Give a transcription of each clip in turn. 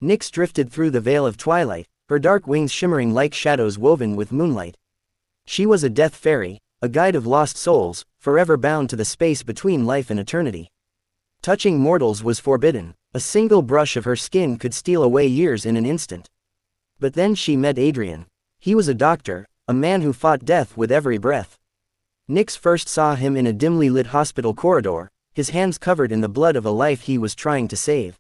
Nyx drifted through the veil of twilight, her dark wings shimmering like shadows woven with moonlight. She was a death fairy, a guide of lost souls, forever bound to the space between life and eternity. Touching mortals was forbidden. A single brush of her skin could steal away years in an instant. But then she met Adrian. He was a doctor, a man who fought death with every breath. Nyx first saw him in a dimly lit hospital corridor, his hands covered in the blood of a life he was trying to save.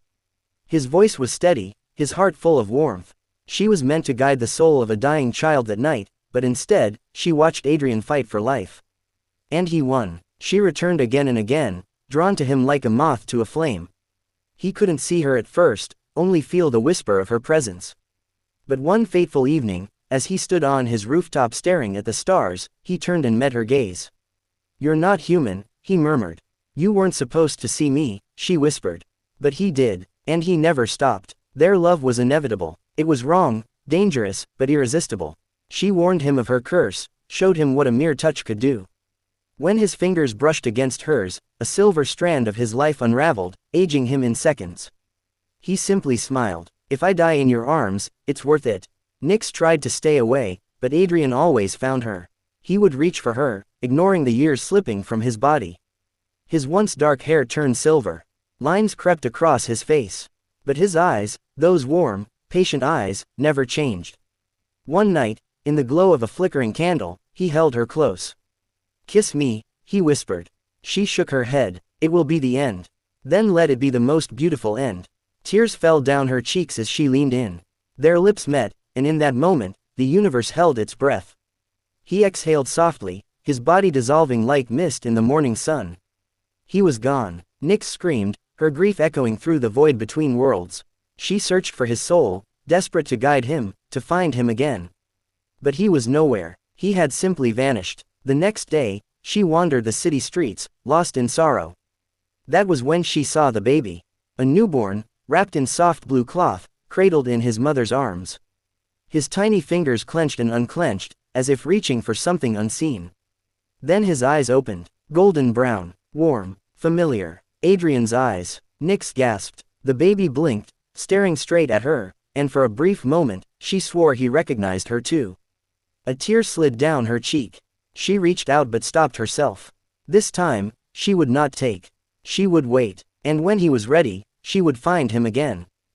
His voice was steady, his heart full of warmth. She was meant to guide the soul of a dying child that night, but instead, she watched Adrian fight for life. And he won. She returned again and again, drawn to him like a moth to a flame. He couldn't see her at first, only feel the whisper of her presence. But one fateful evening, as he stood on his rooftop staring at the stars, he turned and met her gaze. "You're not human," he murmured. "You weren't supposed to see me," she whispered. But he did, and he never stopped. Their love was inevitable. It was wrong, dangerous, but irresistible. She warned him of her curse, showed him what a mere touch could do. When his fingers brushed against hers, a silver strand of his life unraveled, aging him in seconds. He simply smiled. "If I die in your arms, it's worth it." Nyx tried to stay away, but Adrian always found her. He would reach for her, ignoring the years slipping from his body. His once dark hair turned silver. Lines crept across his face. But his eyes, those warm, patient eyes, never changed. One night, in the glow of a flickering candle, he held her close. "Kiss me," he whispered. She shook her head. "It will be the end." "Then let it be the most beautiful end." Tears fell down her cheeks as she leaned in. Their lips met, and in that moment, the universe held its breath. He exhaled softly, his body dissolving like mist in the morning sun. He was gone. Nyx screamed, her grief echoing through the void between worlds. She searched for his soul, desperate to guide him, to find him again. But he was nowhere. He had simply vanished. The next day, she wandered the city streets, lost in sorrow. That was when she saw the baby. A newborn, wrapped in soft blue cloth, cradled in his mother's arms. His tiny fingers clenched and unclenched, as if reaching for something unseen. Then his eyes opened, golden brown, warm, familiar. Adrian's eyes. Nyx gasped. The baby blinked, staring straight at her, and for a brief moment, she swore he recognized her too. A tear slid down her cheek. She reached out but stopped herself. This time, she would not take. She would wait, and when he was ready, she would find him again.